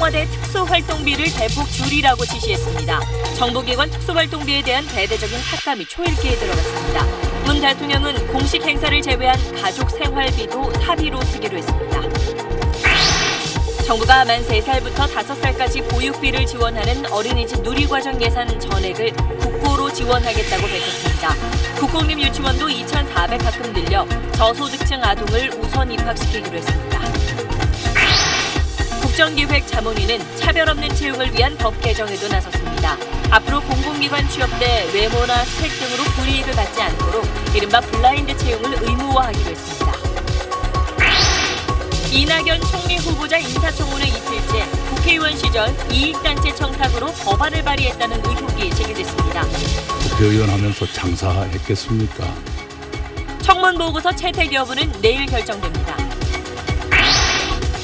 청와대 특수활동비를 대폭 줄이라고 지시했습니다. 정부기관 특수활동비에 대한 대대적인 삭감이 초읽기에 들어갔습니다. 문 대통령은 공식 행사를 제외한 가족 생활비도 사비로 쓰기로 했습니다. 정부가 만 3살부터 5살까지 보육비를 지원하는 어린이집 누리과정 예산 전액을 국고로 지원하겠다고 밝혔습니다. 국공립 유치원도 2,400학급 늘려 저소득층 아동을 우선 입학시키기로 했습니다. 국정기획자문위는 차별 없는 채용을 위한 법 개정에도 나섰습니다. 앞으로 공공기관 취업 때 외모나 스펙 등으로 불이익을 받지 않도록 이른바 블라인드 채용을 의무화하기로 했습니다. 이낙연 총리 후보자 인사청문회 이틀째 국회의원 시절 이익단체 청탁으로 법안을 발의했다는 의혹이 제기됐습니다. 국회의원 하면서 장사했겠습니까? 청문보고서 채택 여부는 내일 결정됩니다.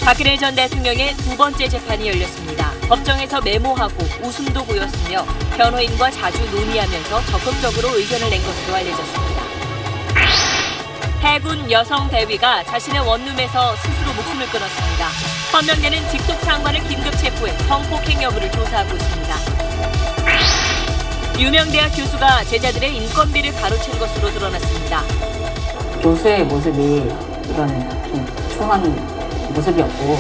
박근혜 전 대통령의 두 번째 재판이 열렸습니다. 법정에서 메모하고 웃음도 보였으며 변호인과 자주 논의하면서 적극적으로 의견을 낸 것으로 알려졌습니다. 해군 여성 대위가 자신의 원룸에서 스스로 목숨을 끊었습니다. 헌명대는 직속 상관을 긴급 체포해 성폭행 여부를 조사하고 있습니다. 유명 대학 교수가 제자들의 인건비를 가로챈 것으로 드러났습니다. 교수의 모습이 이런 좀 추한 모습이었고,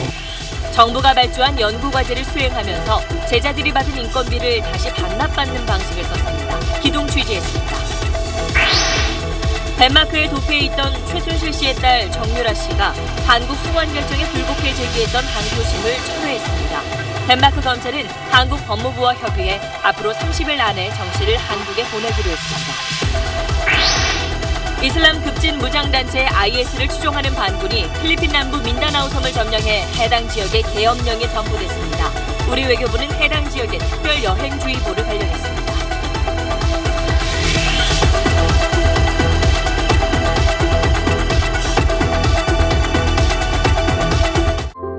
정부가 발주한 연구과제를 수행하면서 제자들이 받은 인건비를 다시 반납받는 방식을 썼습니다. 기동 취재했습니다. 덴마크에 도피해 있던 최순실 씨의 딸 정유라 씨가 한국 송환 결정에 불복해 제기했던 항소심을 철회했습니다. 덴마크 검찰은 한국 법무부와 협의해 앞으로 30일 안에 정 씨를 한국에 보내기로 했습니다. 이슬람 급진 무장단체 IS를 추종하는 반군이 필리핀 남부 민다나오 섬을 점령해 해당 지역에 계엄령이 선포됐습니다. 우리 외교부는 해당 지역에 특별 여행주의보를 발령했습니다.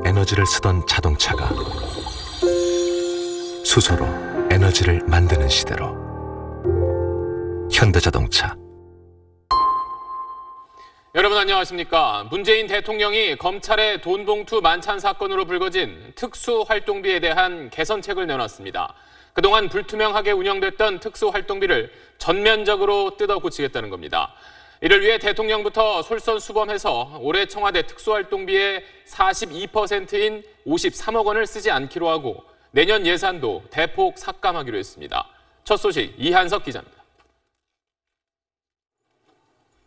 에너지를 쓰던 자동차가 수소로 에너지를 만드는 시대로 현대자동차. 여러분 안녕하십니까. 문재인 대통령이 검찰의 돈봉투 만찬 사건으로 불거진 특수활동비에 대한 개선책을 내놨습니다. 그동안 불투명하게 운영됐던 특수활동비를 전면적으로 뜯어 고치겠다는 겁니다. 이를 위해 대통령부터 솔선수범해서 올해 청와대 특수활동비의 42%인 53억 원을 쓰지 않기로 하고 내년 예산도 대폭 삭감하기로 했습니다. 첫 소식 이한석 기자입니다.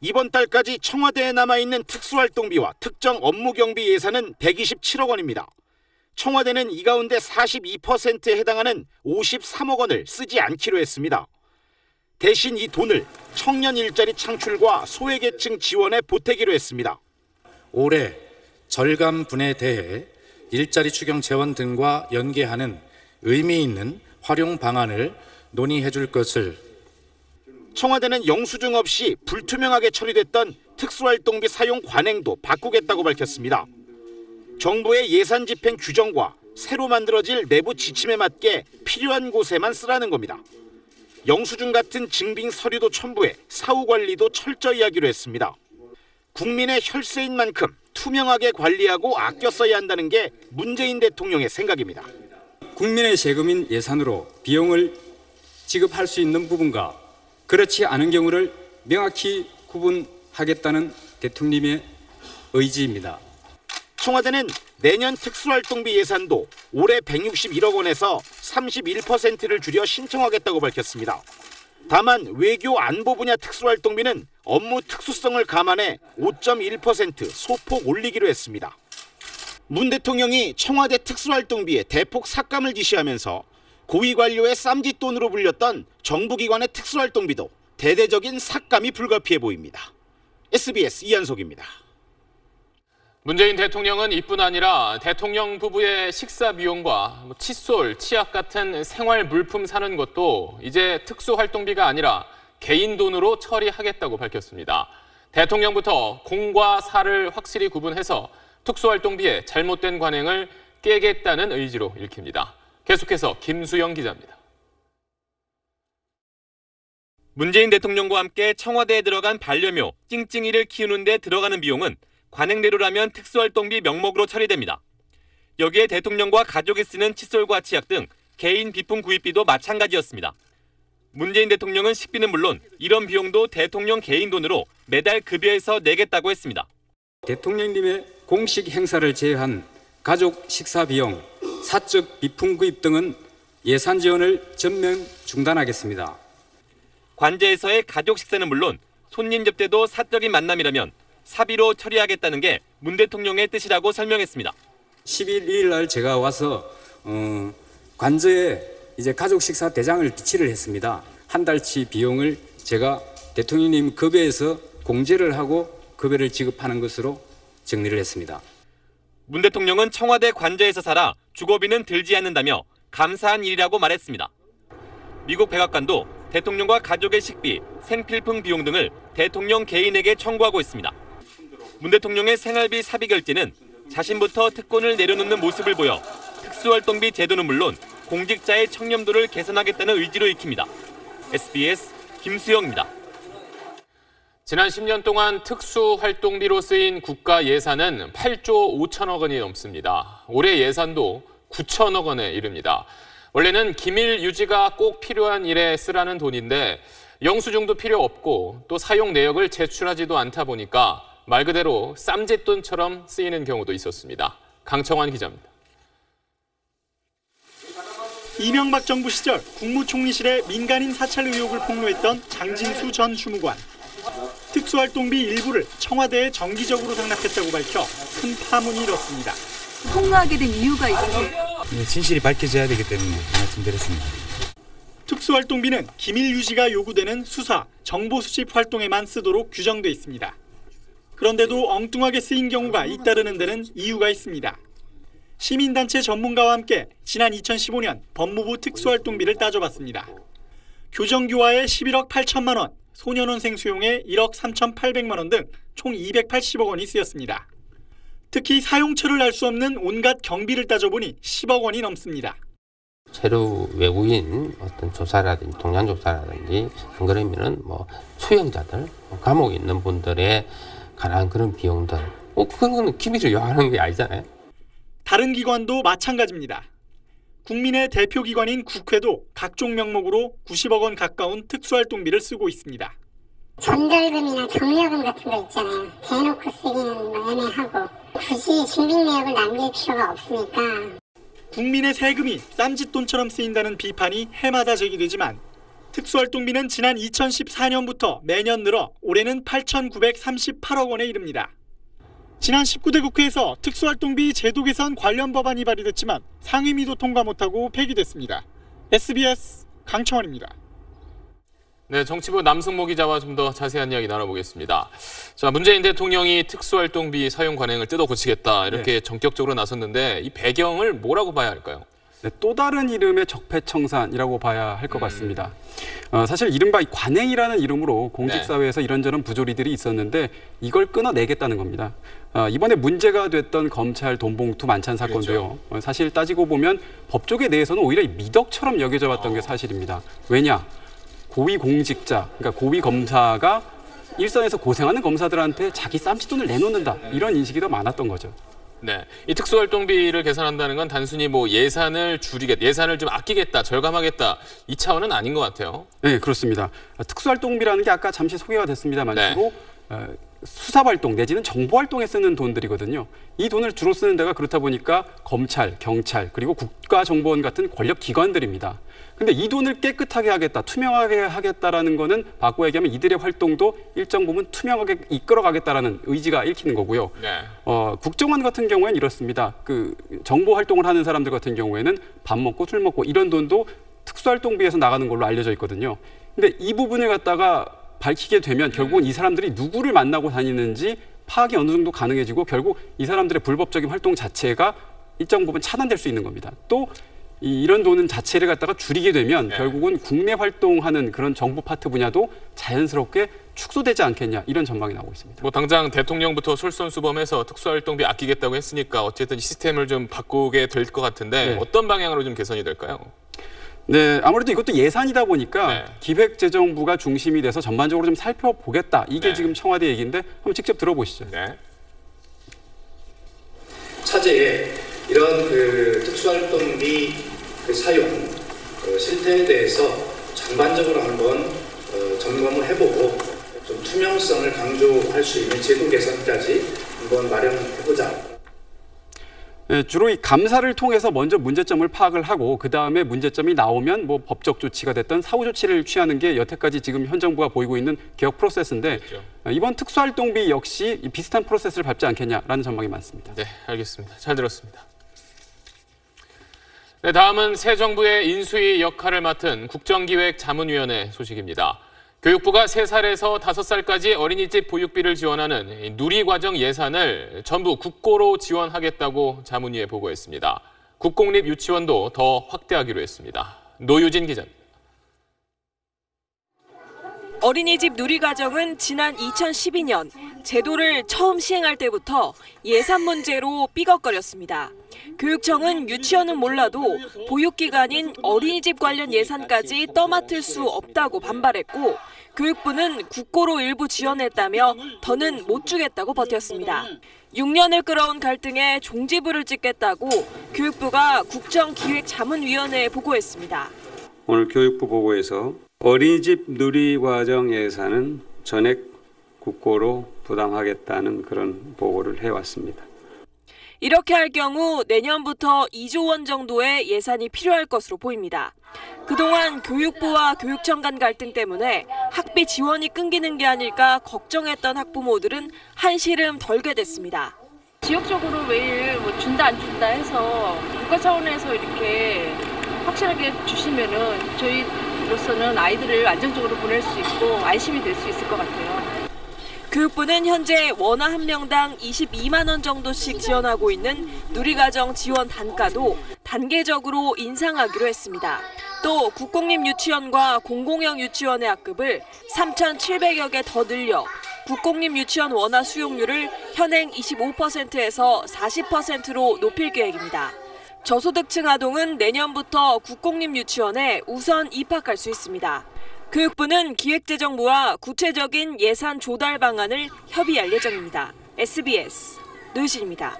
이번 달까지 청와대에 남아있는 특수활동비와 특정 업무경비 예산은 127억 원입니다. 청와대는 이 가운데 42%에 해당하는 53억 원을 쓰지 않기로 했습니다. 대신 이 돈을 청년 일자리 창출과 소외계층 지원에 보태기로 했습니다. 올해 절감분에 대해 일자리 추경 재원 등과 연계하는 의미 있는 활용 방안을 논의해 줄 것을. 청와대는 영수증 없이 불투명하게 처리됐던 특수활동비 사용 관행도 바꾸겠다고 밝혔습니다. 정부의 예산 집행 규정과 새로 만들어질 내부 지침에 맞게 필요한 곳에만 쓰라는 겁니다. 영수증 같은 증빙 서류도 첨부해 사후 관리도 철저히 하기로 했습니다. 국민의 혈세인 만큼 투명하게 관리하고 아껴 써야 한다는 게 문재인 대통령의 생각입니다. 국민의 세금인 예산으로 비용을 지급할 수 있는 부분과 그렇지 않은 경우를 명확히 구분하겠다는 대통령의 의지입니다. 청와대는 내년 특수활동비 예산도 올해 161억 원에서 31%를 줄여 신청하겠다고 밝혔습니다. 다만 외교 안보 분야 특수활동비는 업무 특수성을 감안해 5.1% 소폭 올리기로 했습니다. 문 대통령이 청와대 특수활동비에 대폭 삭감을 지시하면서 고위관료의 쌈짓돈으로 불렸던 정부기관의 특수활동비도 대대적인 삭감이 불가피해 보입니다. SBS 이한석입니다. 문재인 대통령은 이뿐 아니라 대통령 부부의 식사 비용과 칫솔, 치약 같은 생활 물품 사는 것도 이제 특수활동비가 아니라 개인 돈으로 처리하겠다고 밝혔습니다. 대통령부터 공과 사를 확실히 구분해서 특수활동비의 잘못된 관행을 깨겠다는 의지로 읽힙니다. 계속해서 김수영 기자입니다. 문재인 대통령과 함께 청와대에 들어간 반려묘 찡찡이를 키우는 데 들어가는 비용은 관행대로라면 특수활동비 명목으로 처리됩니다. 여기에 대통령과 가족이 쓰는 칫솔과 치약 등 개인 비품 구입비도 마찬가지였습니다. 문재인 대통령은 식비는 물론 이런 비용도 대통령 개인 돈으로 매달 급여에서 내겠다고 했습니다. 대통령님의 공식 행사를 제외한 가족 식사 비용, 사적 비품 구입 등은 예산 지원을 전면 중단하겠습니다. 관제에서의 가족 식사는 물론 손님 접대도 사적인 만남이라면 사비로 처리하겠다는 게 문 대통령의 뜻이라고 설명했습니다. 11일 1일 날 제가 와서 관저에 이제 가족 식사 대장을 비치를 했습니다. 한 달치 비용을 제가 대통령님 급여에서 공제를 하고 급여를 지급하는 것으로 정리를 했습니다. 문 대통령은 청와대 관저에서 살아 주거비는 들지 않는다며 감사한 일이라고 말했습니다. 미국 백악관도 대통령과 가족의 식비, 생필품 비용 등을 대통령 개인에게 청구하고 있습니다. 문 대통령의 생활비 사비 결제는 자신부터 특권을 내려놓는 모습을 보여 특수활동비 제도는 물론 공직자의 청렴도를 개선하겠다는 의지로 익힙니다. SBS 김수영입니다. 지난 10년 동안 특수활동비로 쓰인 국가 예산은 8조 5천억 원이 넘습니다. 올해 예산도 9천억 원에 이릅니다. 원래는 기밀 유지가 꼭 필요한 일에 쓰라는 돈인데 영수증도 필요 없고 또 사용 내역을 제출하지도 않다 보니까 말 그대로 쌈짓돈처럼 쓰이는 경우도 있었습니다. 강청환 기자입니다. 이명박 정부 시절 국무총리실에 민간인 사찰 의혹을 폭로했던 장진수 전 주무관. 특수활동비 일부를 청와대에 정기적으로 상납했다고 밝혀 큰 파문이 일었습니다. 폭로하게 된 이유가 있으세요? 진실이 밝혀져야 되기 때문에 말씀드렸습니다. 특수활동비는 기밀 유지가 요구되는 수사, 정보 수집 활동에만 쓰도록 규정돼 있습니다. 그런데도 엉뚱하게 쓰인 경우가 잇따르는 데는 이유가 있습니다. 시민단체 전문가와 함께 지난 2015년 법무부 특수활동비를 따져봤습니다. 교정교화에 11억 8천만 원, 소년원생 수용에 1억 3,800만 원 등 총 280억 원이 쓰였습니다. 특히 사용처를 알 수 없는 온갖 경비를 따져보니 10억 원이 넘습니다. 새로 외국인 어떤 조사라든지 동양 조사라든지 안 그러면은 수용자들, 감옥에 있는 분들에 관한 그런 비용들, 그건 기밀을 요하는 게 아니잖아요. 다른 기관도 마찬가지입니다. 국민의 대표기관인 국회도 각종 명목으로 90억 원 가까운 특수활동비를 쓰고 있습니다. 전달금이나 경력금 같은 거 있잖아요. 대놓고 쓰기는 애매하고 굳이 준비 내역을 남길 필요가 없으니까. 국민의 세금이 쌈짓돈처럼 쓰인다는 비판이 해마다 제기되지만 특수활동비는 지난 2014년부터 매년 늘어 올해는 8,938억 원에 이릅니다. 지난 19대 국회에서 특수활동비 제도 개선 관련 법안이 발의됐지만 상임위도 통과 못하고 폐기됐습니다. SBS 강청원입니다. 네, 정치부 남승모 기자와 좀 더 자세한 이야기 나눠보겠습니다. 자, 문재인 대통령이 특수활동비 사용 관행을 뜯어 고치겠다 이렇게 전격적으로 나섰는데 이 배경을 뭐라고 봐야 할까요? 네, 또 다른 이름의 적폐청산이라고 봐야 할 것 같습니다. 사실 이른바 관행이라는 이름으로 공직사회에서 이런저런 부조리들이 있었는데 이걸 끊어내겠다는 겁니다. 이번에 문제가 됐던 검찰 돈봉투 만찬 사건도요. 그렇죠. 사실 따지고 보면 법조계 내에서는 오히려 미덕처럼 여겨져 왔던 게 사실입니다. 왜냐? 고위공직자, 그러니까 고위검사가 일선에서 고생하는 검사들한테 자기 쌈짓돈을 내놓는다. 이런 인식이 더 많았던 거죠. 네, 이 특수활동비를 계산한다는 건 단순히 예산을 예산을 좀 아끼겠다, 절감하겠다 이 차원은 아닌 것 같아요. 네, 그렇습니다. 특수활동비라는 게 아까 잠시 소개가 됐습니다만 주로 수사활동 내지는 정보활동에 쓰는 돈들이거든요. 이 돈을 주로 쓰는 데가 그렇다 보니까 검찰, 경찰, 그리고 국가정보원 같은 권력기관들입니다. 근데 이 돈을 깨끗하게 하겠다, 투명하게 하겠다라는 거는 바꿔 얘기하면 이들의 활동도 일정 부분 투명하게 이끌어가겠다라는 의지가 읽히는 거고요. 네. 국정원 같은 경우에는 이렇습니다. 그 정보 활동을 하는 사람들 같은 경우에는 밥 먹고 술 먹고 이런 돈도 특수활동비에서 나가는 걸로 알려져 있거든요. 근데 이 부분을 갖다가 밝히게 되면 결국은 이 사람들이 누구를 만나고 다니는지 파악이 어느 정도 가능해지고 결국 이 사람들의 불법적인 활동 자체가 일정 부분 차단될 수 있는 겁니다. 또 이런 돈은 자체를 갖다가 줄이게 되면 결국은 국내 활동하는 그런 정보 파트 분야도 자연스럽게 축소되지 않겠냐 이런 전망이 나오고 있습니다. 당장 대통령부터 솔선수범해서 특수활동비 아끼겠다고 했으니까 어쨌든 시스템을 좀 바꾸게 될 것 같은데 어떤 방향으로 좀 개선이 될까요? 네, 아무래도 이것도 예산이다 보니까 기획재정부가 중심이 돼서 전반적으로 좀 살펴보겠다. 이게 지금 청와대 얘기인데 한번 직접 들어보시죠. 차제에 이런 특수활동비 사용 실태에 대해서 전반적으로 한번 점검을 해보고 좀 투명성을 강조할 수 있는 제도 개선까지 한번 마련해보자. 주로 이 감사를 통해서 먼저 문제점을 파악을 하고 그 다음에 문제점이 나오면 뭐 법적 조치가 됐던 사후 조치를 취하는 게 여태까지 지금 현 정부가 보이고 있는 개혁 프로세스인데 그렇죠. 이번 특수활동비 역시 비슷한 프로세스를 밟지 않겠냐라는 전망이 많습니다. 네, 알겠습니다. 잘 들었습니다. 네, 다음은 새 정부의 인수위 역할을 맡은 국정기획자문위원회 소식입니다. 교육부가 3살에서 5살까지 어린이집 보육비를 지원하는 누리과정 예산을 전부 국고로 지원하겠다고 자문위에 보고했습니다. 국공립 유치원도 더 확대하기로 했습니다. 노유진 기자입니다. 어린이집 누리과정은 지난 2012년 제도를 처음 시행할 때부터 예산 문제로 삐걱거렸습니다. 교육청은 유치원은 몰라도 보육기관인 어린이집 관련 예산까지 떠맡을 수 없다고 반발했고 교육부는 국고로 일부 지원했다며 더는 못 주겠다고 버텼습니다. 6년을 끌어온 갈등에 종지부를 찍겠다고 교육부가 국정기획자문위원회에 보고했습니다. 오늘 교육부 보고에서 어린이집 누리과정 예산은 전액 국고로 부담하겠다는 그런 보고를 해왔습니다. 이렇게 할 경우 내년부터 2조 원 정도의 예산이 필요할 것으로 보입니다. 그동안 교육부와 교육청 간 갈등 때문에 학비 지원이 끊기는 게 아닐까 걱정했던 학부모들은 한시름 덜게 됐습니다. 지역적으로 매일 준다 안 준다 해서 국가 차원에서 이렇게 확실하게 주시면은 저희로서는 아이들을 안정적으로 보낼 수 있고 안심이 될 수 있을 것 같아요. 교육부는 현재 원화 한 명당 22만 원 정도씩 지원하고 있는 누리과정 지원 단가도 단계적으로 인상하기로 했습니다. 또 국공립 유치원과 공공형 유치원의 학급을 3,700여 개 더 늘려 국공립 유치원 원화 수용률을 현행 25%에서 40%로 높일 계획입니다. 저소득층 아동은 내년부터 국공립 유치원에 우선 입학할 수 있습니다. 교육부는 기획재정부와 구체적인 예산 조달 방안을 협의할 예정입니다. SBS 노유진입니다.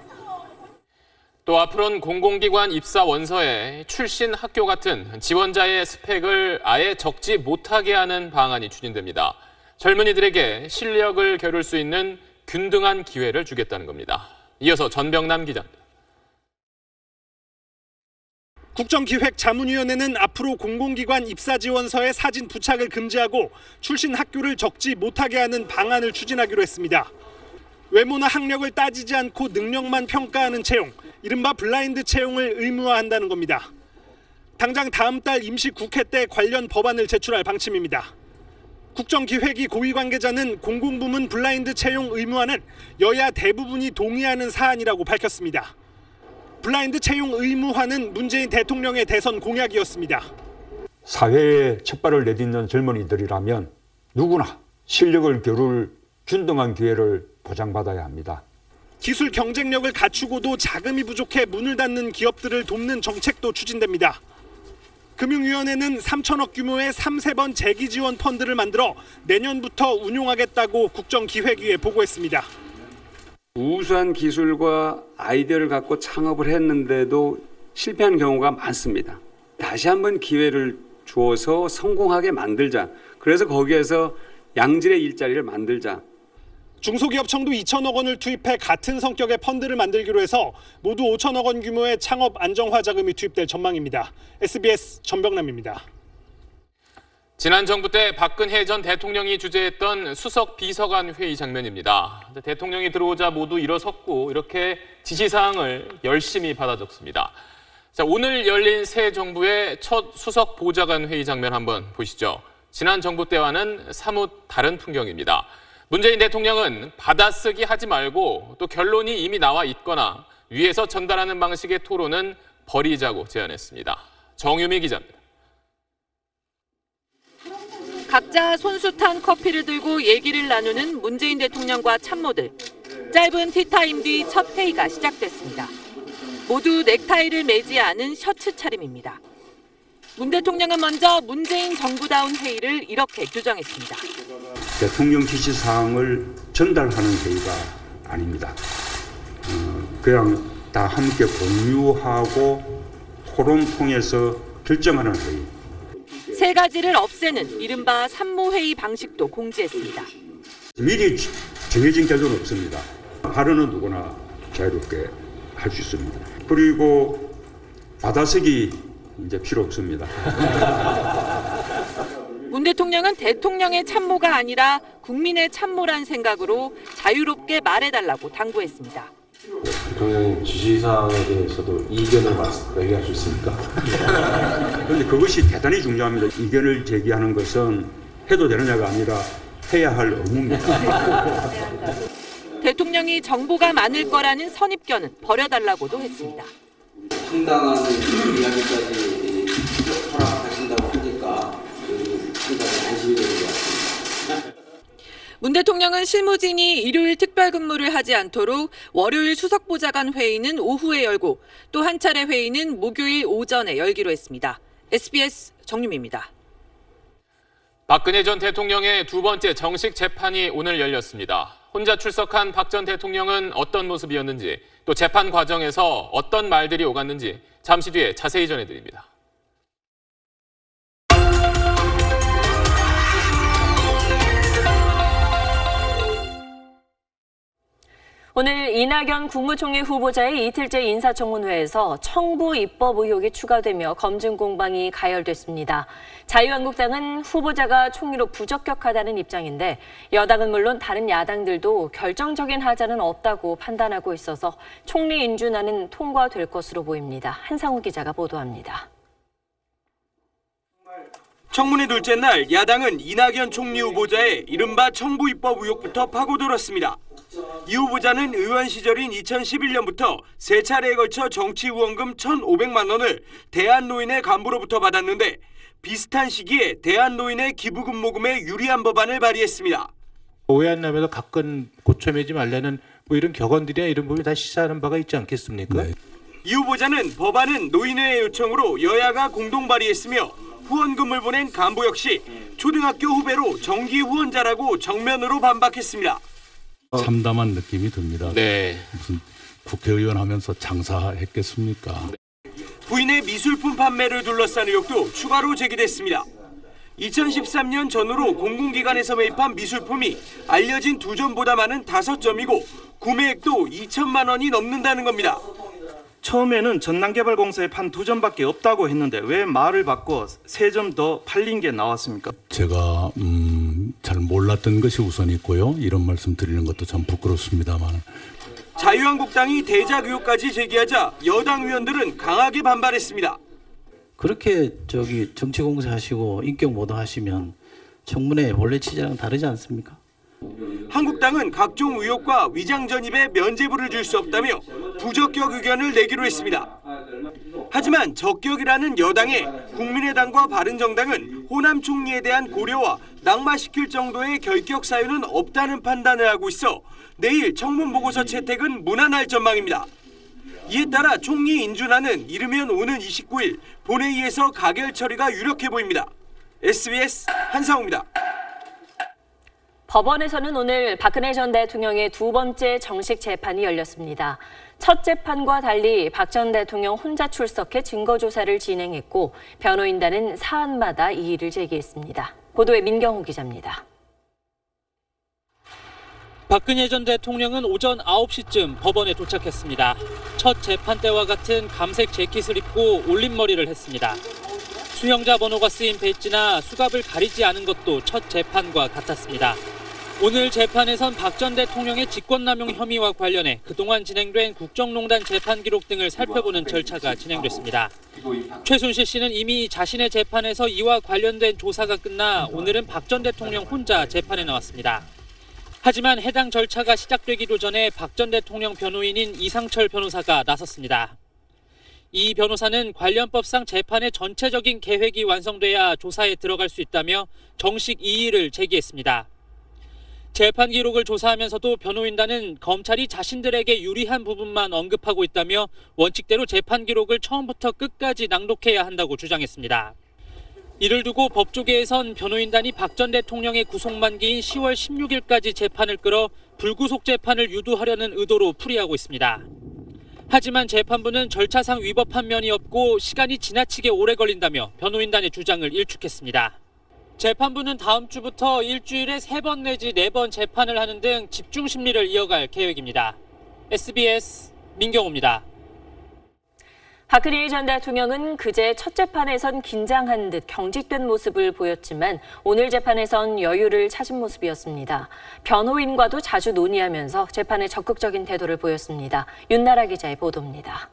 또 앞으로는 공공기관 입사 원서에 출신 학교 같은 지원자의 스펙을 아예 적지 못하게 하는 방안이 추진됩니다. 젊은이들에게 실력을 겨룰 수 있는 균등한 기회를 주겠다는 겁니다. 이어서 전병남 기자입니다. 국정기획자문위원회는 앞으로 공공기관 입사지원서에 사진 부착을 금지하고 출신 학교를 적지 못하게 하는 방안을 추진하기로 했습니다. 외모나 학력을 따지지 않고 능력만 평가하는 채용, 이른바 블라인드 채용을 의무화한다는 겁니다. 당장 다음 달 임시국회 때 관련 법안을 제출할 방침입니다. 국정기획위 고위 관계자는 공공부문 블라인드 채용 의무화는 여야 대부분이 동의하는 사안이라고 밝혔습니다. 블라인드 채용 의무화는 문재인 대통령의 대선 공약이었습니다. 사회에 첫발을 내딛는 젊은이들이라면 누구나 실력을 겨룰 균등한 기회를 보장받아야 합니다. 기술 경쟁력을 갖추고도 자금이 부족해 문을 닫는 기업들을 돕는 정책도 추진됩니다. 금융위원회는 3천억 규모의 3세 재기 지원 펀드를 만들어 내년부터 운용하겠다고 국정기획위에 보고했습니다. 우수한 기술과 아이디어를 갖고 창업을 했는데도 실패한 경우가 많습니다. 다시 한번 기회를 주어서 성공하게 만들자. 그래서 거기에서 양질의 일자리를 만들자. 중소기업청도 2천억 원을 투입해 같은 성격의 펀드를 만들기로 해서 모두 5천억 원 규모의 창업 안정화 자금이 투입될 전망입니다. SBS 전병남입니다. 지난 정부 때 박근혜 전 대통령이 주재했던 수석 비서관 회의 장면입니다. 대통령이 들어오자 모두 일어섰고 이렇게 지시사항을 열심히 받아 적습니다. 자, 오늘 열린 새 정부의 첫 수석 보좌관 회의 장면 한번 보시죠. 지난 정부 때와는 사뭇 다른 풍경입니다. 문재인 대통령은 받아쓰기 하지 말고 또 결론이 이미 나와 있거나 위에서 전달하는 방식의 토론은 버리자고 제안했습니다. 정유미 기자입니다. 각자 손수 탄 커피를 들고 얘기를 나누는 문재인 대통령과 참모들. 짧은 티타임 뒤 첫 회의가 시작됐습니다. 모두 넥타이를 매지 않은 셔츠 차림입니다. 문 대통령은 먼저 문재인 정부다운 회의를 이렇게 규정했습니다. 대통령 지시사항을 전달하는 회의가 아닙니다. 그냥 다 함께 공유하고 토론 통해서 결정하는 회의. 세 가지를 없애는 이른바 산모회의 방식도 공지했습니다. 미리 정해진 결론은 없습니다. 발언은 누구나 자유롭게 할 수 있습니다. 그리고 받아쓰기 이제 필요 없습니다. 문 대통령은 대통령의 참모가 아니라 국민의 참모란 생각으로 자유롭게 말해달라고 당부했습니다. 대통령의 지시사항에 대해서도 이견을 얘기할 수 있습니까? 그런데 그것이 대단히 중요합니다. 이견을 제기하는 것은 해도 되느냐가 아니라 해야 할 의무입니다. 대통령이 정보가 많을 거라는 선입견은 버려달라고도 했습니다. 상당한 이야기까지 허락하신다고 하니까 상당히 안심이 되는 것 같습니다. 문 대통령은 실무진이 일요일 특별근무를 하지 않도록 월요일 수석보좌관 회의는 오후에 열고 또 한 차례 회의는 목요일 오전에 열기로 했습니다. SBS 정유미입니다. 박근혜 전 대통령의 두 번째 정식 재판이 오늘 열렸습니다. 혼자 출석한 박 전 대통령은 어떤 모습이었는지 또 재판 과정에서 어떤 말들이 오갔는지 잠시 뒤에 자세히 전해드립니다. 오늘 이낙연 국무총리 후보자의 이틀째 인사청문회에서 청부 입법 의혹이 추가되며 검증 공방이 가열됐습니다. 자유한국당은 후보자가 총리로 부적격하다는 입장인데 여당은 물론 다른 야당들도 결정적인 하자는 없다고 판단하고 있어서 총리 인준안은 통과될 것으로 보입니다. 한상우 기자가 보도합니다. 청문회 둘째 날 야당은 이낙연 총리 후보자의 이른바 청부 입법 의혹부터 파고들었습니다. 이 후보자는 의원 시절인 2011년부터 세 차례에 걸쳐 정치 후원금 1,500만 원을 대한노인회 간부로부터 받았는데 비슷한 시기에 대한노인회 기부금 모금에 유리한 법안을 발의했습니다. 오해 안 나면서 가끔 고쳐매지 말라는 뭐 이런 격언들이나 이런 부분이 다 시사하는 바가 있지 않겠습니까? 네. 이 후보자는 법안은 노인회의 요청으로 여야가 공동 발의했으며 후원금을 보낸 간부 역시 초등학교 후배로 정기 후원자라고 정면으로 반박했습니다. 참담한 느낌이 듭니다. 네. 무슨 국회의원 하면서 장사했겠습니까? 부인의 미술품 판매를 둘러싼 의혹도 추가로 제기됐습니다. 2013년 전후로 공공기관에서 매입한 미술품이 알려진 2점보다 많은 5점이고 구매액도 2천만 원이 넘는다는 겁니다. 처음에는 전남개발공사에 판 2점밖에 없다고 했는데 왜 말을 바꿔 3점 더 팔린 게 나왔습니까? 제가 잘 몰랐던 것이 우선 있고요. 이런 말씀 드리는 것도 참 부끄럽습니다만. 자유한국당이 대작 의혹까지 제기하자 여당 의원들은 강하게 반발했습니다. 그렇게 정치공세 하시고 인격 모독하시면 청문회 원래 취지랑 다르지 않습니까? 한국당은 각종 의혹과 위장 전입에 면죄부를 줄 수 없다며 부적격 의견을 내기로 했습니다. 하지만 적격이라는 여당에 국민의당과 바른정당은 호남 총리에 대한 고려와 낙마시킬 정도의 결격 사유는 없다는 판단을 하고 있어 내일 청문 보고서 채택은 무난할 전망입니다. 이에 따라 총리 인준안은 이르면 오는 29일 본회의에서 가결 처리가 유력해 보입니다. SBS 한상우입니다. 법원에서는 오늘 박근혜 전 대통령의 두 번째 정식 재판이 열렸습니다. 첫 재판과 달리 박 전 대통령 혼자 출석해 증거조사를 진행했고 변호인단은 사안마다 이의를 제기했습니다. 보도에 민경호 기자입니다. 박근혜 전 대통령은 오전 9시쯤 법원에 도착했습니다. 첫 재판 때와 같은 감색 재킷을 입고 올림머리를 했습니다. 수형자 번호가 쓰인 배지나 수갑을 가리지 않은 것도 첫 재판과 같았습니다. 오늘 재판에선 박 전 대통령의 직권남용 혐의와 관련해 그동안 진행된 국정농단 재판 기록 등을 살펴보는 절차가 진행됐습니다. 최순실 씨는 이미 자신의 재판에서 이와 관련된 조사가 끝나 오늘은 박 전 대통령 혼자 재판에 나왔습니다. 하지만 해당 절차가 시작되기도 전에 박 전 대통령 변호인인 이상철 변호사가 나섰습니다. 이 변호사는 관련법상 재판의 전체적인 계획이 완성돼야 조사에 들어갈 수 있다며 정식 이의를 제기했습니다. 재판 기록을 조사하면서도 변호인단은 검찰이 자신들에게 유리한 부분만 언급하고 있다며 원칙대로 재판 기록을 처음부터 끝까지 낭독해야 한다고 주장했습니다. 이를 두고 법조계에선 변호인단이 박 전 대통령의 구속 만기인 10월 16일까지 재판을 끌어 불구속 재판을 유도하려는 의도로 풀이하고 있습니다. 하지만 재판부는 절차상 위법한 면이 없고 시간이 지나치게 오래 걸린다며 변호인단의 주장을 일축했습니다. 재판부는 다음 주부터 일주일에 3번 내지 4번 재판을 하는 등 집중 심리를 이어갈 계획입니다. SBS 민경호입니다. 박근혜 전 대통령은 그제 첫 재판에선 긴장한 듯 경직된 모습을 보였지만 오늘 재판에선 여유를 찾은 모습이었습니다. 변호인과도 자주 논의하면서 재판에 적극적인 태도를 보였습니다. 윤나라 기자의 보도입니다.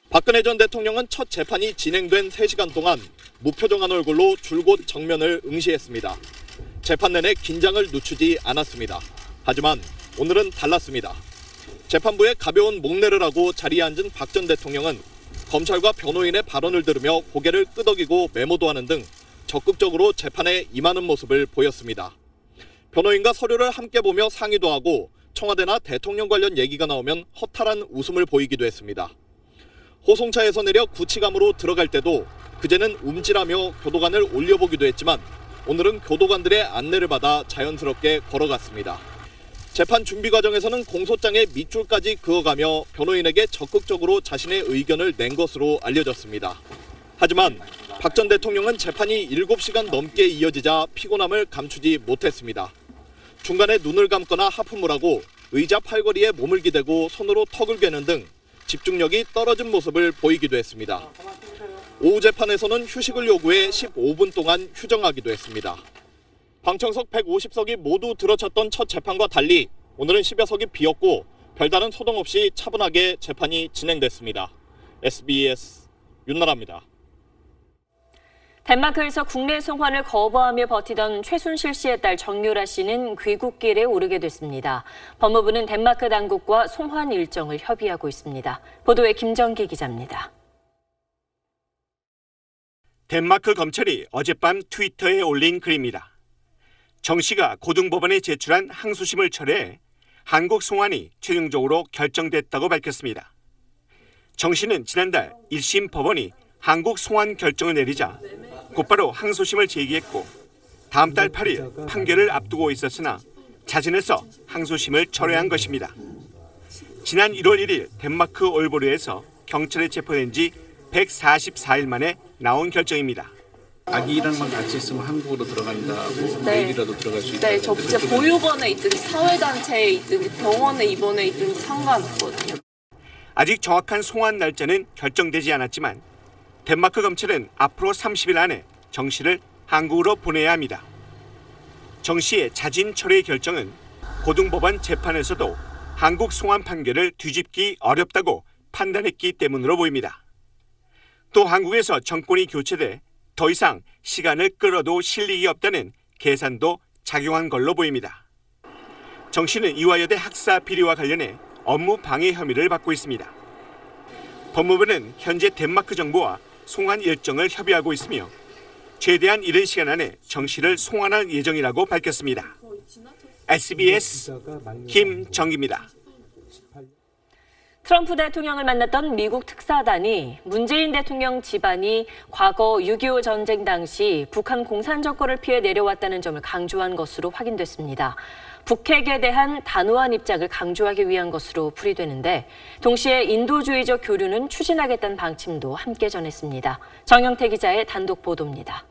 박근혜 전 대통령은 첫 재판이 진행된 3시간 동안 무표정한 얼굴로 줄곧 정면을 응시했습니다. 재판 내내 긴장을 늦추지 않았습니다. 하지만 오늘은 달랐습니다. 재판부에 가벼운 목례를 하고 자리에 앉은 박 전 대통령은 검찰과 변호인의 발언을 들으며 고개를 끄덕이고 메모도 하는 등 적극적으로 재판에 임하는 모습을 보였습니다. 변호인과 서류를 함께 보며 상의도 하고 청와대나 대통령 관련 얘기가 나오면 허탈한 웃음을 보이기도 했습니다. 호송차에서 내려 구치감으로 들어갈 때도 그제는 움찔하며 교도관을 올려보기도 했지만 오늘은 교도관들의 안내를 받아 자연스럽게 걸어갔습니다. 재판 준비 과정에서는 공소장에 밑줄까지 그어가며 변호인에게 적극적으로 자신의 의견을 낸 것으로 알려졌습니다. 하지만 박 전 대통령은 재판이 7시간 넘게 이어지자 피곤함을 감추지 못했습니다. 중간에 눈을 감거나 하품을 하고 의자 팔걸이에 몸을 기대고 손으로 턱을 괴는 등 집중력이 떨어진 모습을 보이기도 했습니다. 오후 재판에서는 휴식을 요구해 15분 동안 휴정하기도 했습니다. 방청석 150석이 모두 들어찼던 첫 재판과 달리 오늘은 10여 석이 비었고 별다른 소동 없이 차분하게 재판이 진행됐습니다. SBS 윤나라입니다. 덴마크에서 국내 송환을 거부하며 버티던 최순실 씨의 딸 정유라 씨는 귀국길에 오르게 됐습니다. 법무부는 덴마크 당국과 송환 일정을 협의하고 있습니다. 보도에 김정기 기자입니다. 덴마크 검찰이 어젯밤 트위터에 올린 글입니다. 정 씨가 고등법원에 제출한 항소심을 철회해 한국 송환이 최종적으로 결정됐다고 밝혔습니다. 정 씨는 지난달 1심 법원이 한국 송환 결정을 내리자 곧바로 항소심을 제기했고 다음 달 8일 판결을 앞두고 있었으나 자진해서 항소심을 철회한 것입니다. 지난 1월 1일 덴마크 올보르에서 경찰에 체포된 지 144일 만에 나온 결정입니다. 아기랑만 같이 있으면 한국으로 들어간다고 내일이라도 들어갈 수 있다. 네, 저 진짜 보육원에 있든지 사회단체에 있든지 병원에 입원해 있든지 상관없거든요. 아직 정확한 송환 날짜는 결정되지 않았지만 덴마크 검찰은 앞으로 30일 안에 정 씨를 한국으로 보내야 합니다. 정 씨의 자진 철회 결정은 고등법원 재판에서도 한국 송환 판결을 뒤집기 어렵다고 판단했기 때문으로 보입니다. 또 한국에서 정권이 교체돼 더 이상 시간을 끌어도 실익이 없다는 계산도 작용한 걸로 보입니다. 정 씨는 이화여대 학사 비리와 관련해 업무 방해 혐의를 받고 있습니다. 법무부는 현재 덴마크 정부와 송환 일정을 협의하고 있으며 최대한 이른 시간 안에 정 씨를 송환할 예정이라고 밝혔습니다. SBS 김정기입니다. 트럼프 대통령을 만났던 미국 특사단이 문재인 대통령 집안이 과거 6.25 전쟁 당시 북한 공산 정권을 피해 내려왔다는 점을 강조한 것으로 확인됐습니다. 북핵에 대한 단호한 입장을 강조하기 위한 것으로 풀이되는데 동시에 인도주의적 교류는 추진하겠다는 방침도 함께 전했습니다. 정영태 기자의 단독 보도입니다.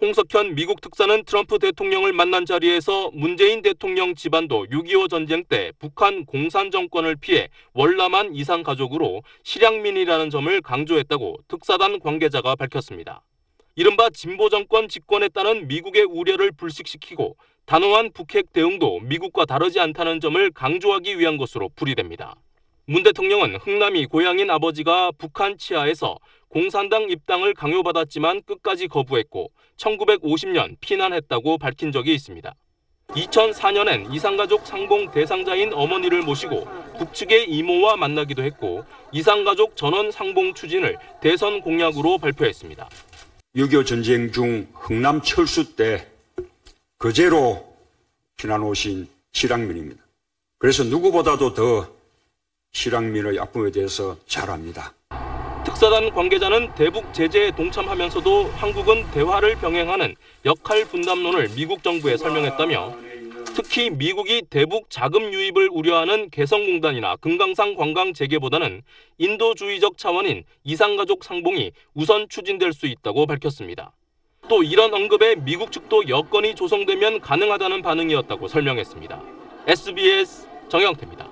홍석현 미국 특사는 트럼프 대통령을 만난 자리에서 문재인 대통령 집안도 6.25 전쟁 때 북한 공산 정권을 피해 월남한 이산 가족으로 실향민이라는 점을 강조했다고 특사단 관계자가 밝혔습니다. 이른바 진보 정권 집권에 따른 미국의 우려를 불식시키고 단호한 북핵 대응도 미국과 다르지 않다는 점을 강조하기 위한 것으로 풀이됩니다. 문 대통령은 흥남이 고향인 아버지가 북한 치하에서 공산당 입당을 강요받았지만 끝까지 거부했고 1950년 피난했다고 밝힌 적이 있습니다. 2004년엔 이산가족 상봉 대상자인 어머니를 모시고 북측의 이모와 만나기도 했고 이산가족 전원 상봉 추진을 대선 공약으로 발표했습니다. 6.25 전쟁 중 흥남 철수 때 거제로 피난 오신 실향민입니다. 그래서 누구보다도 더 실향민의 아픔에 대해서 잘 압니다. 특사단 관계자는 대북 제재에 동참하면서도 한국은 대화를 병행하는 역할 분담론을 미국 정부에 설명했다며 특히 미국이 대북 자금 유입을 우려하는 개성공단이나 금강산 관광 재개보다는 인도주의적 차원인 이산가족 상봉이 우선 추진될 수 있다고 밝혔습니다. 또 이런 언급에 미국 측도 여건이 조성되면 가능하다는 반응이었다고 설명했습니다. SBS 정영태입니다.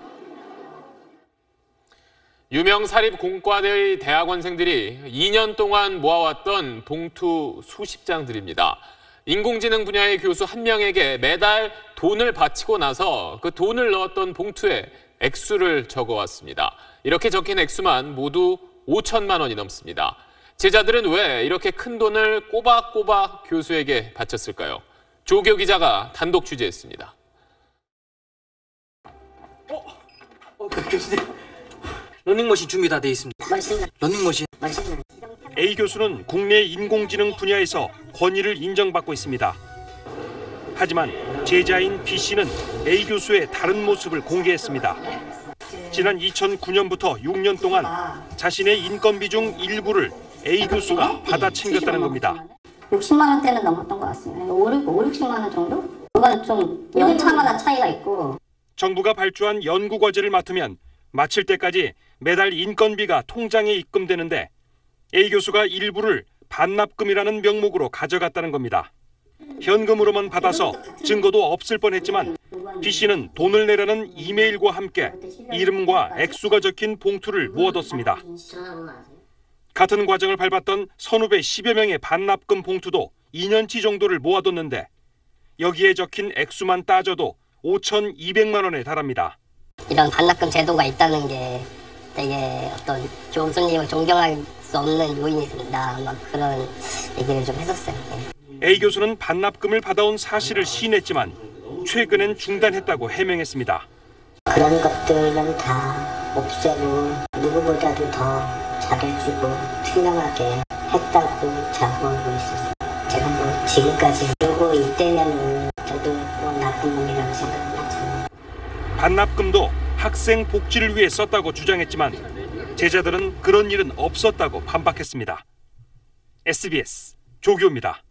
유명 사립 공과대의 대학원생들이 2년 동안 모아왔던 봉투 수십 장들입니다. 인공지능 분야의 교수 한 명에게 매달 돈을 바치고 나서 그 돈을 넣었던 봉투에 액수를 적어왔습니다. 이렇게 적힌 액수만 모두 5천만 원이 넘습니다. 제자들은 왜 이렇게 큰 돈을 꼬박꼬박 교수에게 바쳤을까요? 조교 기자가 단독 취재했습니다. 교수님, 러닝머신 준비 다 돼 있습니다. 러닝머신. A 교수는 국내 인공지능 분야에서 권위를 인정받고 있습니다. 하지만 제자인 B 씨는 A 교수의 다른 모습을 공개했습니다. 지난 2009년부터 6년 동안 자신의 인건비 중 일부를 A 교수가 받아 챙겼다는 겁니다. 60만 원대는 넘었던 것 같습니다. 5, 60만 원 정도? 그건 좀 연차마다 차이가 있고. 정부가 발주한 연구 과제를 맡으면 마칠 때까지 매달 인건비가 통장에 입금되는데 A 교수가 일부를 반납금이라는 명목으로 가져갔다는 겁니다. 현금으로만 받아서 증거도 없을 뻔했지만 B 씨는 돈을 내라는 이메일과 함께 이름과 액수가 적힌 봉투를 모아뒀습니다. 같은 과정을 밟았던 선후배 10여 명의 반납금 봉투도 2년치 정도를 모아뒀는데 여기에 적힌 액수만 따져도 5,200만 원에 달합니다. 이런 반납금 제도가 있다는 게 되게 어떤 교수님을 존경할 수 없는 요인이 된다. 막 그런 얘기를 좀 했었어요. A 교수는 반납금을 받아온 사실을 시인했지만 최근엔 중단했다고 해명했습니다. 그런 것들은 다 없애고 누구보다도 더 잘해주고 투명하게 했다고 자부하고 있었어요. 제가 뭐 지금까지 그러고 이때면은 저도 뭐 나쁜 놈이라고 생각하죠. 반납금도 학생 복지를 위해 썼다고 주장했지만 제자들은 그런 일은 없었다고 반박했습니다. SBS 조교입니다.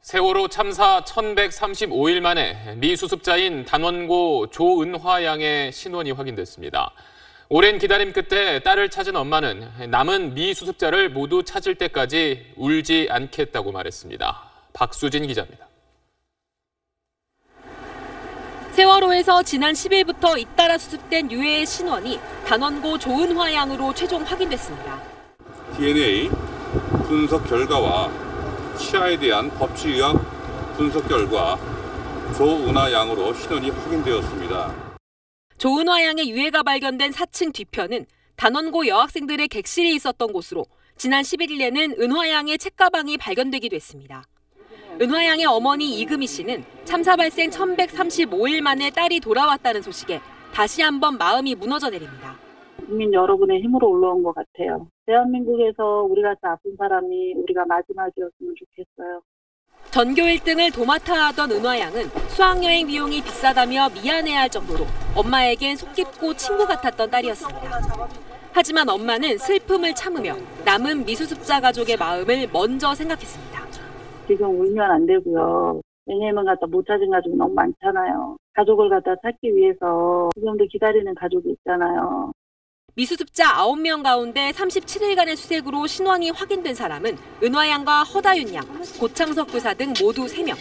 세월호 참사 1135일 만에 미 수습자인 단원고 조은화 양의 신원이 확인됐습니다. 오랜 기다림 끝에 딸을 찾은 엄마는 남은 미 수습자를 모두 찾을 때까지 울지 않겠다고 말했습니다. 박수진 기자입니다. 세월호에서 지난 10일부터 잇따라 수습된 유해의 신원이 단원고 조은화 양으로 최종 확인됐습니다. DNA 분석 결과와 치아에 대한 법치의학 분석 결과 조은화 양으로 신원이 확인되었습니다. 조은화 양의 유해가 발견된 4층 뒤편은 단원고 여학생들의 객실이 있었던 곳으로 지난 11일에는 은화 양의 책가방이 발견되기도 했습니다. 은화 양의 어머니 이금희 씨는 참사 발생 1135일 만에 딸이 돌아왔다는 소식에 다시 한번 마음이 무너져 내립니다. 국민 여러분의 힘으로 올라온 것 같아요. 대한민국에서 우리 같이 아픈 사람이 우리가 마지막이었으면 좋겠어요. 전교 1등을 도맡아 하던 은화 양은 수학여행 비용이 비싸다며 미안해할 정도로 엄마에겐 속 깊고 친구 같았던 딸이었습니다. 하지만 엄마는 슬픔을 참으며 남은 미수습자 가족의 마음을 먼저 생각했습니다. 지금 울면 안 되고요. 왜냐면 갖다 못 찾은 가족이 너무 많잖아요. 가족을 갖다 찾기 위해서 지금도 기다리는 가족이 있잖아요. 미수습자 9명 가운데 37일간의 수색으로 신원이 확인된 사람은 은화 양과 허다윤 양, 고창석 교사 등 모두 3명.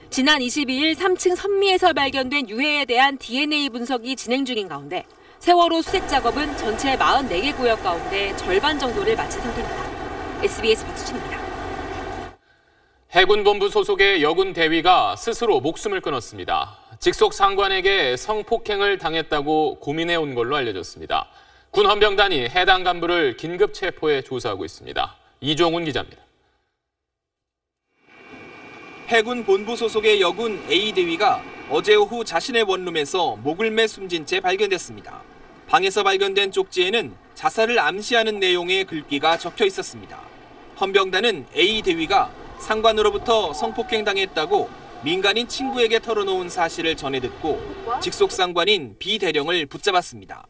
지난 22일 3층 선미에서 발견된 유해에 대한 DNA 분석이 진행 중인 가운데 세월호 수색 작업은 전체 44개 구역 가운데 절반 정도를 마친 상태입니다. SBS 박수진입니다. 해군본부 소속의 여군 대위가 스스로 목숨을 끊었습니다. 직속 상관에게 성폭행을 당했다고 고민해온 걸로 알려졌습니다. 군 헌병단이 해당 간부를 긴급 체포해 조사하고 있습니다. 이종훈 기자입니다. 해군 본부 소속의 여군 A 대위가 어제 오후 자신의 원룸에서 목을 매 숨진 채 발견됐습니다. 방에서 발견된 쪽지에는 자살을 암시하는 내용의 글귀가 적혀 있었습니다. 헌병단은 A 대위가 상관으로부터 성폭행 당했다고 민간인 친구에게 털어놓은 사실을 전해 듣고 직속 상관인 B 대령을 붙잡았습니다.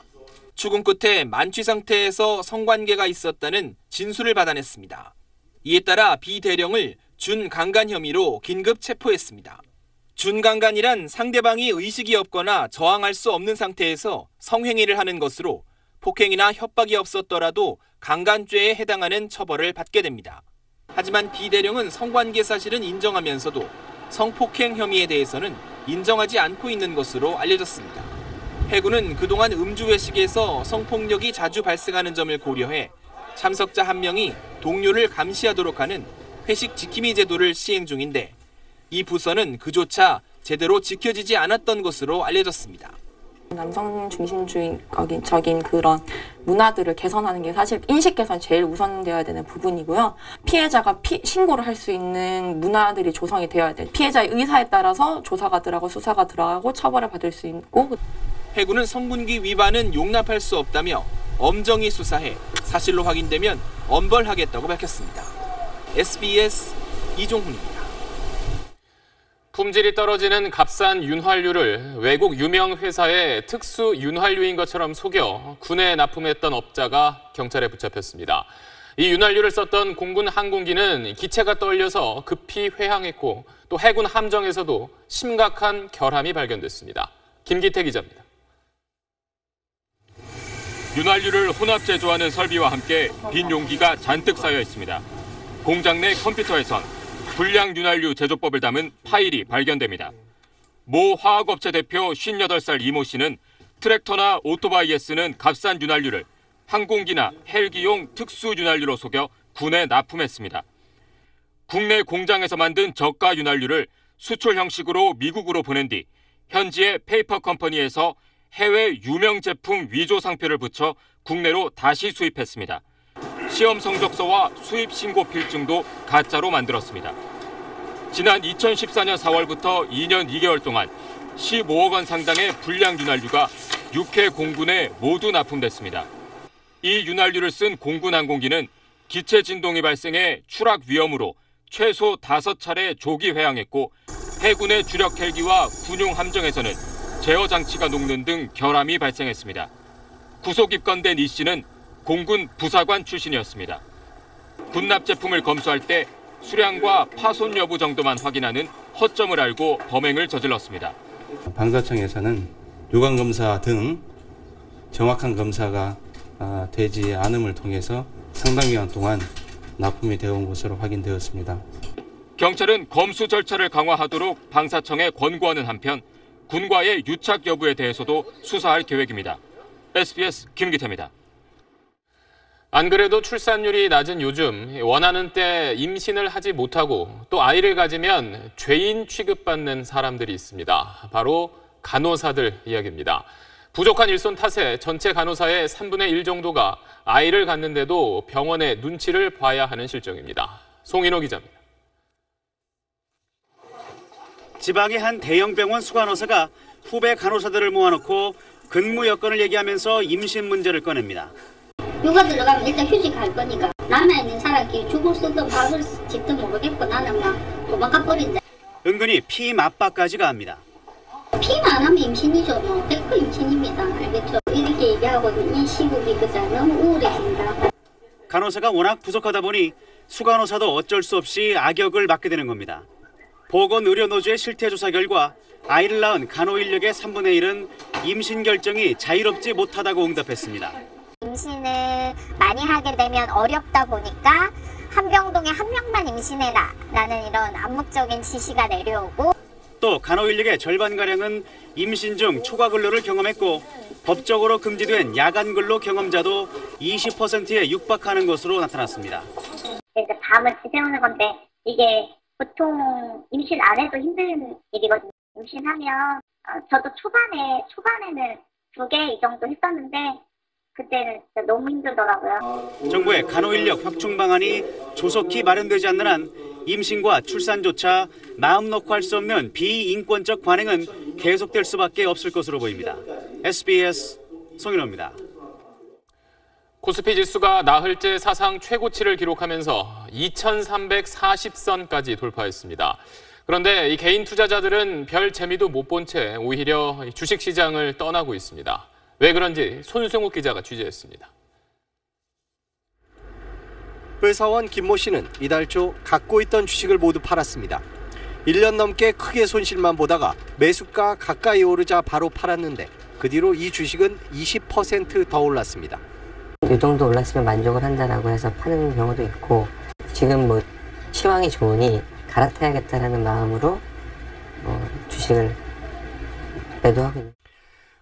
추궁 끝에 만취 상태에서 성관계가 있었다는 진술을 받아냈습니다. 이에 따라 B 대령을 준강간 혐의로 긴급 체포했습니다. 준강간이란 상대방이 의식이 없거나 저항할 수 없는 상태에서 성행위를 하는 것으로 폭행이나 협박이 없었더라도 강간죄에 해당하는 처벌을 받게 됩니다. 하지만 비 대령은 성관계 사실은 인정하면서도 성폭행 혐의에 대해서는 인정하지 않고 있는 것으로 알려졌습니다. 해군은 그동안 음주 회식에서 성폭력이 자주 발생하는 점을 고려해 참석자 한 명이 동료를 감시하도록 하는 회식 지킴이 제도를 시행 중인데 이 부서는 그조차 제대로 지켜지지 않았던 것으로 알려졌습니다. 남성 중심주의적인 그런 문화들을 개선하는 게 사실 인식 개선이 제일 우선되어야 되는 부분이고요. 피해자가 신고를 할 수 있는 문화들이 조성이 되어야 돼요. 피해자의 의사에 따라서 조사가 들어가고 수사가 들어가고 처벌을 받을 수 있고. 해군은 성군기 위반은 용납할 수 없다며 엄정히 수사해 사실로 확인되면 엄벌하겠다고 밝혔습니다. SBS 이종훈입니다. 품질이 떨어지는 값싼 윤활유를 외국 유명 회사의 특수 윤활유인 것처럼 속여 군에 납품했던 업자가 경찰에 붙잡혔습니다. 이 윤활유를 썼던 공군 항공기는 기체가 떨려서 급히 회항했고 또 해군 함정에서도 심각한 결함이 발견됐습니다. 김기태 기자입니다. 윤활유를 혼합 제조하는 설비와 함께 빈 용기가 잔뜩 쌓여 있습니다. 공장 내 컴퓨터에선 불량 윤활유 제조법을 담은 파일이 발견됩니다. 모 화학업체 대표 58살 이모 씨는 트랙터나 오토바이에 쓰는 값싼 윤활유를 항공기나 헬기용 특수 윤활유로 속여 군에 납품했습니다. 국내 공장에서 만든 저가 윤활유를 수출 형식으로 미국으로 보낸 뒤 현지의 페이퍼 컴퍼니에서 해외 유명 제품 위조 상표를 붙여 국내로 다시 수입했습니다. 시험 성적서와 수입 신고 필증도 가짜로 만들었습니다. 지난 2014년 4월부터 2년 2개월 동안 15억 원 상당의 불량 윤활유가 6회 공군에 모두 납품됐습니다. 이 윤활유를 쓴 공군 항공기는 기체 진동이 발생해 추락 위험으로 최소 5차례 조기 회항했고 해군의 주력 헬기와 군용 함정에서는 제어 장치가 녹는 등 결함이 발생했습니다. 구속 입건된 이 씨는 공군 부사관 출신이었습니다. 군납 제품을 검수할 때 수량과 파손 여부 정도만 확인하는 허점을 알고 범행을 저질렀습니다. 방사청에서는 요관 검사 등 정확한 검사가 되지 않음을 통해서 상당 기간 동안 납품이 되어 온 것으로 확인되었습니다. 경찰은 검수 절차를 강화하도록 방사청에 권고하는 한편 군과의 유착 여부에 대해서도 수사할 계획입니다. SBS 김기태입니다. 안 그래도 출산율이 낮은 요즘 원하는 때 임신을 하지 못하고 또 아이를 가지면 죄인 취급받는 사람들이 있습니다. 바로 간호사들 이야기입니다. 부족한 일손 탓에 전체 간호사의 3분의 1 정도가 아이를 갖는데도 병원의 눈치를 봐야 하는 실정입니다. 송인호 기자입니다. 지방의 한 대형 병원 수간호사가 후배 간호사들을 모아놓고 근무 여건을 얘기하면서 임신 문제를 꺼냅니다. 휴가 들어가면 일단 휴직 갈 거니까 남아있는 사람끼리 죽을 쓰든 밥을 짓든 모르겠고 나는 막 도망가 버린다. 은근히 피임 압박까지 가합니다. 피임 안 하면 임신이죠. 뭐 100% 임신입니다. 알겠죠? 이렇게 얘기하고 이 시국이 그자 너무 우울해진다. 간호사가 워낙 부족하다 보니 수간호사도 어쩔 수 없이 악역을 맡게 되는 겁니다. 보건의료노조의 실태조사 결과 아이를 낳은 간호 인력의 3분의 1은 임신 결정이 자유롭지 못하다고 응답했습니다. 임신을 많이 하게 되면 어렵다 보니까 한 병동에 한 명만 임신해라 라는 이런 암묵적인 지시가 내려오고 또 간호 인력의 절반가량은 임신 중 초과 근로를 경험했고 법적으로 금지된 야간 근로 경험자도 20%에 육박하는 것으로 나타났습니다. 이제 밤을 지새우는 건데 이게 보통 임신 안 해도 힘든 일이거든요. 임신하면 저도 초반에는 2개 이 정도 했었는데 그때는 진짜 너무 힘들더라고요. 정부의 간호 인력 확충 방안이 조속히 마련되지 않는 한 임신과 출산조차 마음 놓고 할 수 없는 비인권적 관행은 계속될 수밖에 없을 것으로 보입니다. SBS 송인호입니다. 코스피 지수가 나흘째 사상 최고치를 기록하면서 2340선까지 돌파했습니다. 그런데 이 개인 투자자들은 별 재미도 못 본 채 오히려 주식시장을 떠나고 있습니다. 왜 그런지 손승욱 기자가 취재했습니다. 회사원 김모 씨는 이달 초 갖고 있던 주식을 모두 팔았습니다. 1년 넘게 크게 손실만 보다가 매수가 가까이 오르자 바로 팔았는데 그 뒤로 이 주식은 20% 더 올랐습니다. 이 정도 올랐으면 만족을 한다라고 해서 파는 경우도 있고 지금 뭐 시황이 좋으니 갈아타야겠다라는 마음으로 주식을 매도하고 있는.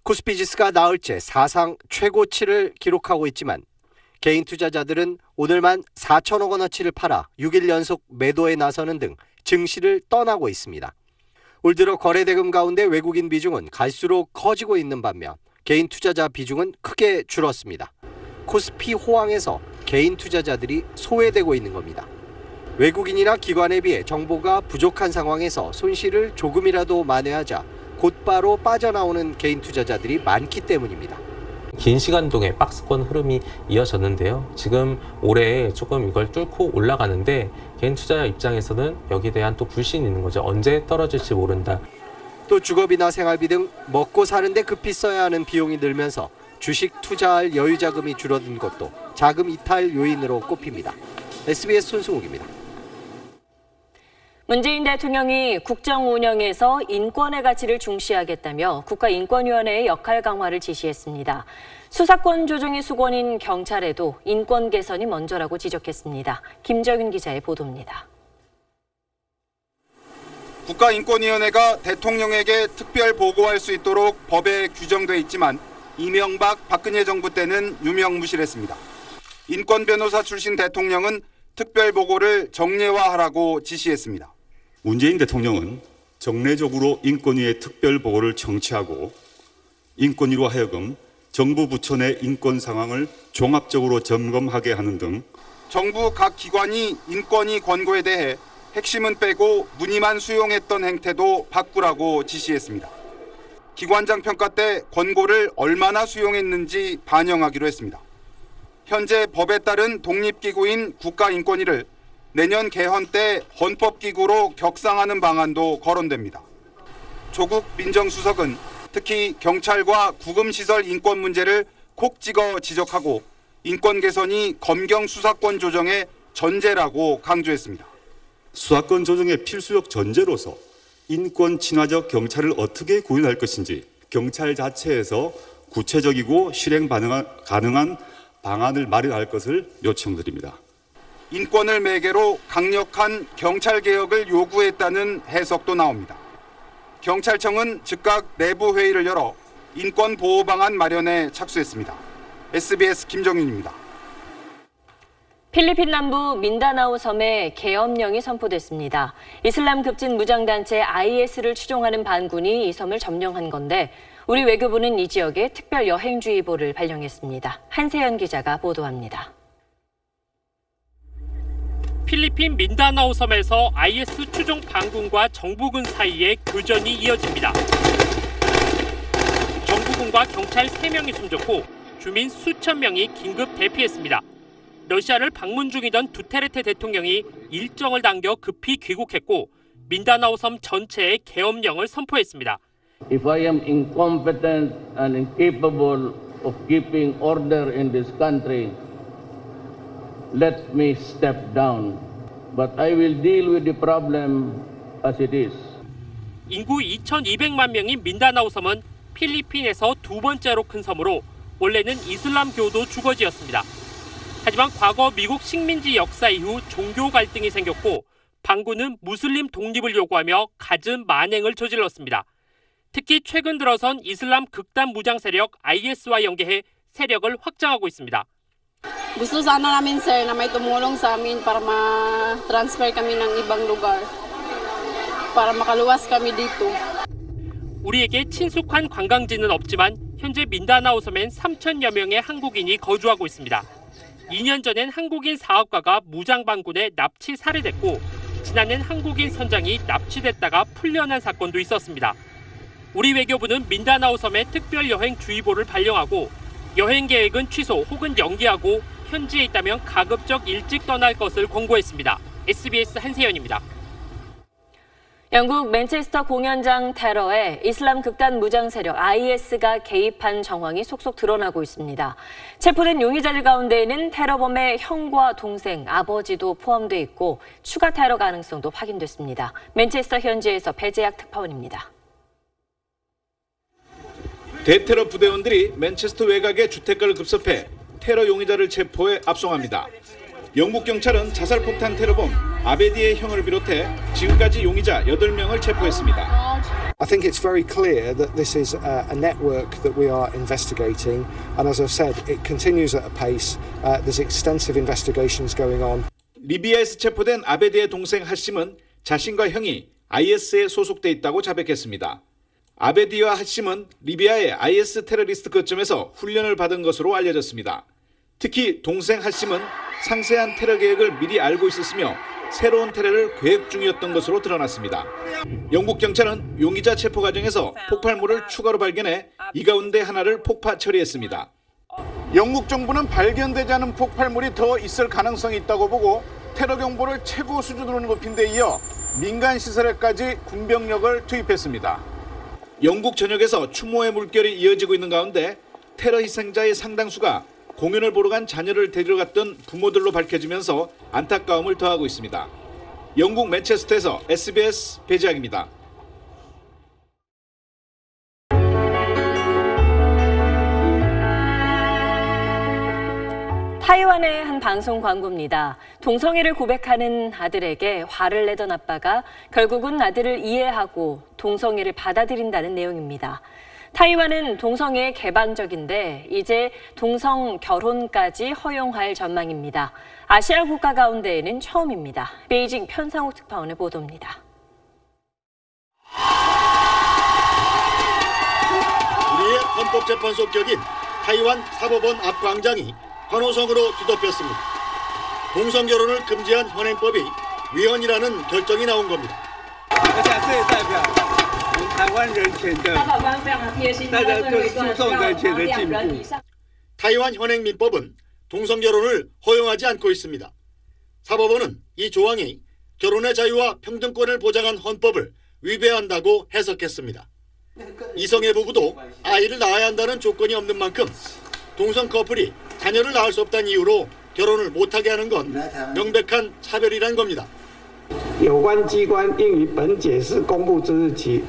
코스피 지수가 나흘째 사상 최고치를 기록하고 있지만 개인 투자자들은 오늘만 4천억 원어치를 팔아 6일 연속 매도에 나서는 등 증시를 떠나고 있습니다. 올 들어 거래 대금 가운데 외국인 비중은 갈수록 커지고 있는 반면 개인 투자자 비중은 크게 줄었습니다. 코스피 호황에서 개인 투자자들이 소외되고 있는 겁니다. 외국인이나 기관에 비해 정보가 부족한 상황에서 손실을 조금이라도 만회하자 곧바로 빠져나오는 개인 투자자들이 많기 때문입니다. 긴 시간 동안 박스권 흐름이 이어졌는데요. 지금 올해 조금 이걸 뚫고 올라가는데 개인 투자자 입장에서는 여기에 대한 또 불신이 있는 거죠. 언제 떨어질지 모른다. 또 주거비나 생활비 등 먹고 사는데 급히 써야 하는 비용이 늘면서 주식 투자할 여유 자금이 줄어든 것도 자금 이탈 요인으로 꼽힙니다. SBS 손승욱입니다. 문재인 대통령이 국정 운영에서 인권의 가치를 중시하겠다며 국가인권위원회의 역할 강화를 지시했습니다. 수사권 조정이 수건인 경찰에도 인권 개선이 먼저라고 지적했습니다. 김정윤 기자의 보도입니다. 국가인권위원회가 대통령에게 특별 보고할 수 있도록 법에 규정돼 있지만 이명박, 박근혜 정부 때는 유명무실했습니다. 인권 변호사 출신 대통령은 특별 보고를 정례화하라고 지시했습니다. 문재인 대통령은 정례적으로 인권위의 특별 보고를 청취하고 인권위로 하여금 정부 부처 내 인권 상황을 종합적으로 점검하게 하는 등 정부 각 기관이 인권위 권고에 대해 핵심은 빼고 문의만 수용했던 행태도 바꾸라고 지시했습니다. 기관장 평가 때 권고를 얼마나 수용했는지 반영하기로 했습니다. 현재 법에 따른 독립기구인 국가인권위를 내년 개헌 때 헌법기구로 격상하는 방안도 거론됩니다. 조국 민정수석은 특히 경찰과 구금시설 인권 문제를 콕 찍어 지적하고 인권 개선이 검경 수사권 조정의 전제라고 강조했습니다. 수사권 조정의 필수적 전제로서 인권 친화적 경찰을 어떻게 구현할 것인지 경찰 자체에서 구체적이고 실행 가능한 방안을 마련할 것을 요청드립니다. 인권을 매개로 강력한 경찰 개혁을 요구했다는 해석도 나옵니다. 경찰청은 즉각 내부 회의를 열어 인권 보호 방안 마련에 착수했습니다. SBS 김정윤입니다. 필리핀 남부 민다나오 섬에 계엄령이 선포됐습니다. 이슬람 급진 무장단체 IS를 추종하는 반군이 이 섬을 점령한 건데 우리 외교부는 이 지역에 특별 여행주의보를 발령했습니다. 한세연 기자가 보도합니다. 필리핀 민다나오 섬에서 IS 추종 반군과 정부군 사이에 교전이 이어집니다. 정부군과 경찰 3명이 숨졌고 주민 수천 명이 긴급 대피했습니다. 러시아를 방문 중이던 두테르테 대통령이 일정을 당겨 급히 귀국했고 민다나오 섬 전체에 계엄령을 선포했습니다. If I am incompetent and incapable of keeping order in this country, let me step down, but I will deal with the problem as it is. 인구 2,200만 명인 민다나오 섬은 필리핀에서 두 번째로 큰 섬으로 원래는 이슬람교도 주거지였습니다. 하지만 과거 미국 식민지 역사 이후 종교 갈등이 생겼고 반군은 무슬림 독립을 요구하며 갖은 만행을 저질렀습니다. 특히 최근 들어선 이슬람 극단 무장 세력 IS와 연계해 세력을 확장하고 있습니다. Gusto sana namin sir na may tumulong sa amin para ma-transfer kami ng ibang lugar para makaluwas kami dito. 우리에게 친숙한 관광지는 없지만 현재 민다나오 섬엔 3,000여 명의 한국인이 거주하고 있습니다. 2년 전엔 한국인 사업가가 무장 반군에 납치 살해됐고 지난해는 한국인 선장이 납치됐다가 풀려난 사건도 있었습니다. 우리 외교부는 민다나오 섬에 특별 여행 주의보를 발령하고 여행 계획은 취소 혹은 연기하고 현지에 있다면 가급적 일찍 떠날 것을 권고했습니다. SBS 한세연입니다. 영국 맨체스터 공연장 테러에 이슬람 극단 무장 세력 IS가 개입한 정황이 속속 드러나고 있습니다. 체포된 용의자들 가운데에는 테러범의 형과 동생, 아버지도 포함돼 있고 추가 테러 가능성도 확인됐습니다. 맨체스터 현지에서 배재학 특파원입니다. 대테러 부대원들이 맨체스터 외곽의 주택가를 급습해 테러 용의자를 체포해 압송합니다. 영국 경찰은 자살폭탄 테러범 아베디의 형을 비롯해 지금까지 용의자 8명을 체포했습니다. I think it's very clear that this is a network that we are investigating, and as I've said, it continues at a pace. There's extensive investigations going on. 리비아에서 체포된 아베디의 동생 하심은 자신과 형이 IS에 소속돼 있다고 자백했습니다. 아베디와 하심은 리비아의 IS 테러리스트 거점에서 훈련을 받은 것으로 알려졌습니다. 특히 동생 하심은 상세한 테러 계획을 미리 알고 있었으며 새로운 테러를 계획 중이었던 것으로 드러났습니다. 영국 경찰은 용의자 체포 과정에서 폭발물을 추가로 발견해 이 가운데 하나를 폭파 처리했습니다. 영국 정부는 발견되지 않은 폭발물이 더 있을 가능성이 있다고 보고 테러 경보를 최고 수준으로 높인 데 이어 민간 시설에까지 군병력을 투입했습니다. 영국 전역에서 추모의 물결이 이어지고 있는 가운데 테러 희생자의 상당수가 공연을 보러 간 자녀를 데리러 갔던 부모들로 밝혀지면서 안타까움을 더하고 있습니다. 영국 맨체스터에서 SBS 배재학입니다. 타이완의 한 방송 광고입니다. 동성애를 고백하는 아들에게 화를 내던 아빠가 결국은 아들을 이해하고 동성애를 받아들인다는 내용입니다. 타이완은 동성애 개방적인데 이제 동성 결혼까지 허용할 전망입니다. 아시아 국가 가운데에는 처음입니다. 베이징 편상욱 특파원의 보도입니다. 우리의 헌법재판소 격인 타이완 사법원 앞 광장이 환호성으로 뒤덮였습니다. 동성 결혼을 금지한 현행법이 위헌이라는 결정이 나온 겁니다. 타이완 현행 민법은 동성 결혼을 허용하지 않고 있습니다. 사법원은 이 조항이 결혼의 자유와 평등권을 보장한 헌법을 위배한다고 해석했습니다. 이성애 부부도 아이를 낳아야 한다는 조건이 없는 만큼 동성 커플이 자녀를 낳을 수 없다는 이유로 결혼을 못하게 하는 건 명백한 차별이란 겁니다. 有关机关应于本解释公布之日起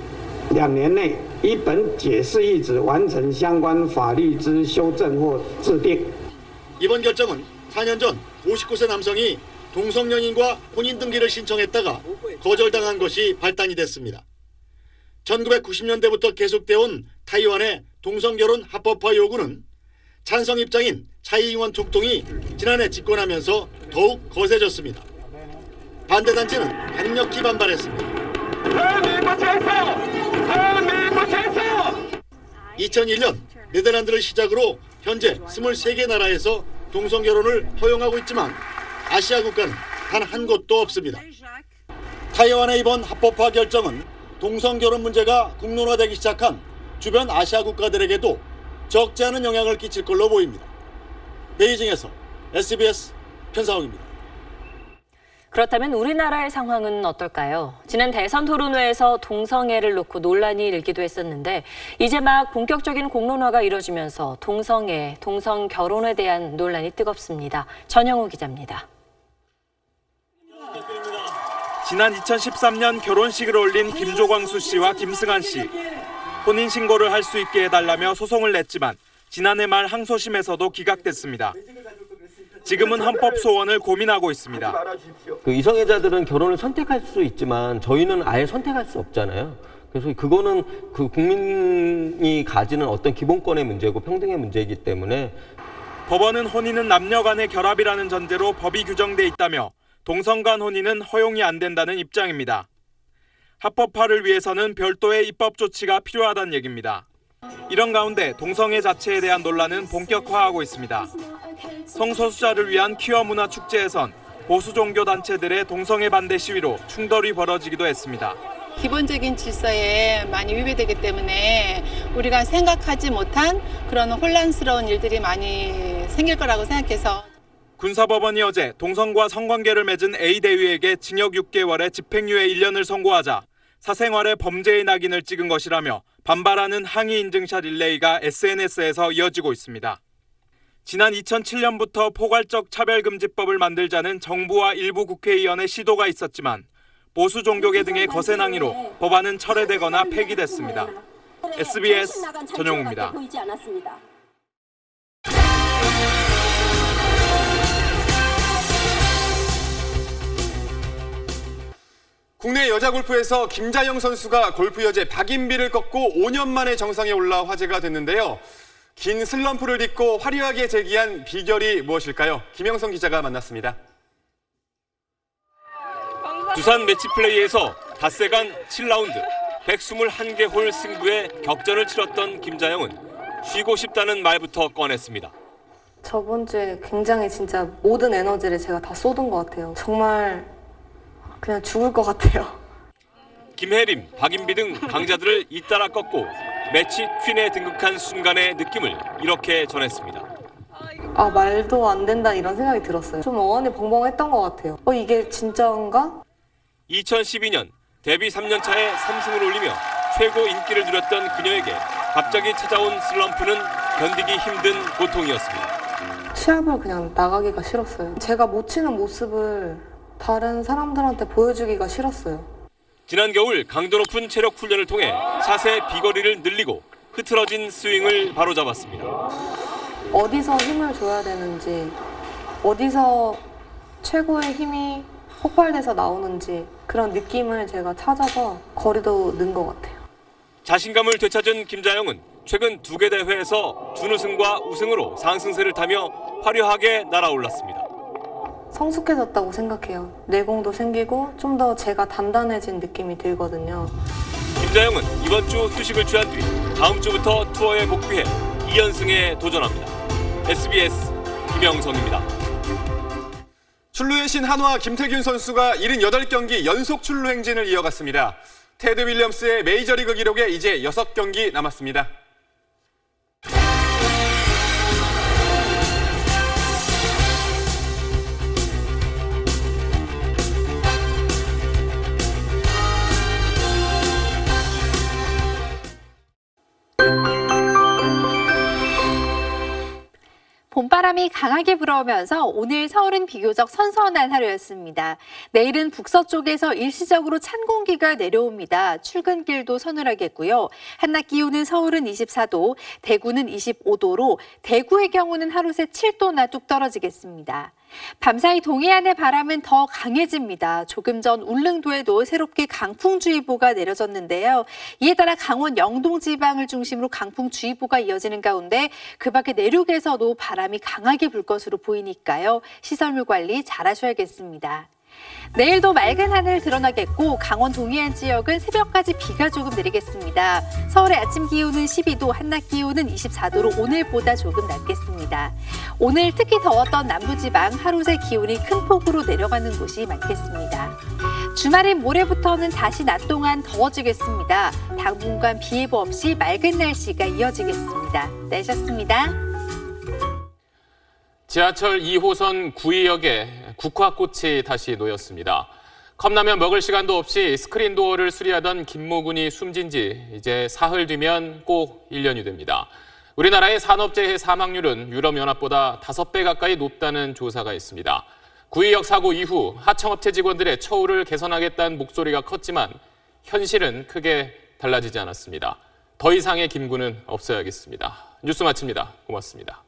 2年内，依本解释意旨完成相关法律之修正或制定。 이번 결정은 4년 전 59세 남성이 동성연인과 혼인 등기를 신청했다가 거절당한 것이 발단이 됐습니다. 1990년대부터 계속되어온 타이완의 동성결혼 합법화 요구는 찬성 입장인 차이잉원 총통이 지난해 집권하면서 더욱 거세졌습니다. 반대단체는 강력히 반발했습니다. 2001년 네덜란드를 시작으로 현재 23개 나라에서 동성결혼을 허용하고 있지만 아시아 국가는 단 한 곳도 없습니다. 타이완의 이번 합법화 결정은 동성결혼 문제가 국론화되기 시작한 주변 아시아 국가들에게도 적지 않은 영향을 끼칠 걸로 보입니다. 베이징에서 SBS 편상욱입니다. 그렇다면 우리나라의 상황은 어떨까요? 지난 대선 토론회에서 동성애를 놓고 논란이 일기도 했었는데 이제 막 본격적인 공론화가 이뤄지면서 동성애, 동성 결혼에 대한 논란이 뜨겁습니다. 전영우 기자입니다. 지난 2013년 결혼식을 올린 김조광수 씨와 김승한 씨. 혼인신고를 할 수 있게 해달라며 소송을 냈지만 지난해 말 항소심에서도 기각됐습니다. 지금은 헌법 소원을 고민하고 있습니다. 그 이성애자들은 결혼을 선택할 수 있지만 저희는 아예 선택할 수 없잖아요. 그래서 그거는 그 국민이 가지는 어떤 기본권의 문제고 평등의 문제이기 때문에 법원은 혼인은 남녀 간의 결합이라는 전제로 법이 규정돼 있다며 동성 간 혼인은 허용이 안 된다는 입장입니다. 합법화를 위해서는 별도의 입법 조치가 필요하다는 얘기입니다. 이런 가운데 동성애 자체에 대한 논란은 본격화하고 있습니다. 성소수자를 위한 퀴어 문화 축제에선 보수 종교 단체들의 동성애 반대 시위로 충돌이 벌어지기도 했습니다. 기본적인 질서에 많이 위배되기 때문에 우리가 생각하지 못한 그런 혼란스러운 일들이 많이 생길 거라고 생각해서 군사법원이 어제 동성과 성관계를 맺은 A 대위에게 징역 6개월에 집행유예 1년을 선고하자 사생활의 범죄의 낙인을 찍은 것이라며 반발하는 항의 인증샷 릴레이가 SNS에서 이어지고 있습니다. 지난 2007년부터 포괄적 차별금지법을 만들자는 정부와 일부 국회의원의 시도가 있었지만 보수 종교계 등의 거센 항의로 법안은 철회되거나 폐기됐습니다. SBS 전용우입니다. 국내 여자 골프에서 김자영 선수가 골프 여제 박인비를 꺾고 5년 만에 정상에 올라 화제가 됐는데요. 긴 슬럼프를 딛고 화려하게 재기한 비결이 무엇일까요? 김영성 기자가 만났습니다. 두산 매치플레이에서 닷새간 7라운드 121개 홀 승부에 격전을 치렀던 김자영은 쉬고 싶다는 말부터 꺼냈습니다. 저번 주에 굉장히 진짜 모든 에너지를 제가 다 쏟은 것 같아요. 정말 그냥 죽을 것 같아요. 김혜림, 박인비 등 강자들을 잇따라 꺾고 매치 퀸에 등극한 순간의 느낌을 이렇게 전했습니다. 아, 말도 안 된다 이런 생각이 들었어요. 좀 어안이 벙벙했던 것 같아요. 이게 진짜인가? 2012년 데뷔 3년 차에 3승을 올리며 최고 인기를 누렸던 그녀에게 갑자기 찾아온 슬럼프는 견디기 힘든 고통이었습니다. 시합을 그냥 나가기가 싫었어요. 제가 못 치는 모습을 다른 사람들한테 보여주기가 싫었어요. 지난 겨울 강도 높은 체력 훈련을 통해 샷의 비거리를 늘리고 흐트러진 스윙을 바로잡았습니다. 어디서 힘을 줘야 되는지, 어디서 최고의 힘이 폭발돼서 나오는지 그런 느낌을 제가 찾아서 거리도 는 것 같아요. 자신감을 되찾은 김자영은 최근 2개 대회에서 준우승과 우승으로 상승세를 타며 화려하게 날아올랐습니다. 성숙해졌다고 생각해요. 내공도 생기고 좀 더 제가 단단해진 느낌이 들거든요. 김자영은 이번 주 휴식을 취한 뒤 다음 주부터 투어에 복귀해 2연승에 도전합니다. SBS 김영성입니다. 출루의 신 한화 김태균 선수가 78경기 연속 출루 행진을 이어갔습니다. 테드 윌리엄스의 메이저리그 기록에 이제 6경기 남았습니다. 봄바람이 강하게 불어오면서 오늘 서울은 비교적 선선한 하루였습니다. 내일은 북서쪽에서 일시적으로 찬 공기가 내려옵니다. 출근길도 서늘하겠고요. 한낮 기온은 서울은 24도, 대구는 25도로 대구의 경우는 하루 새 7도나 뚝 떨어지겠습니다. 밤사이 동해안의 바람은 더 강해집니다. 조금 전 울릉도에도 새롭게 강풍주의보가 내려졌는데요. 이에 따라 강원 영동 지방을 중심으로 강풍주의보가 이어지는 가운데 그 밖에 내륙에서도 바람이 강하게 불 것으로 보이니까요. 시설물 관리 잘 하셔야겠습니다. 내일도 맑은 하늘 드러나겠고 강원 동해안 지역은 새벽까지 비가 조금 내리겠습니다. 서울의 아침 기온은 12도, 한낮 기온은 24도로 오늘보다 조금 낮겠습니다. 오늘 특히 더웠던 남부지방 하루 새 기온이 큰 폭으로 내려가는 곳이 많겠습니다. 주말인 모레부터는 다시 낮 동안 더워지겠습니다. 당분간 비 예보 없이 맑은 날씨가 이어지겠습니다. 내셨습니다. 지하철 2호선 구의역에 국화꽃이 다시 놓였습니다. 컵라면 먹을 시간도 없이 스크린 도어를 수리하던 김모군이 숨진 지 이제 사흘 뒤면 꼭 1년이 됩니다. 우리나라의 산업재해 사망률은 유럽연합보다 5배 가까이 높다는 조사가 있습니다. 구의역 사고 이후 하청업체 직원들의 처우를 개선하겠다는 목소리가 컸지만 현실은 크게 달라지지 않았습니다. 더 이상의 김구는 없어야겠습니다. 뉴스 마칩니다. 고맙습니다.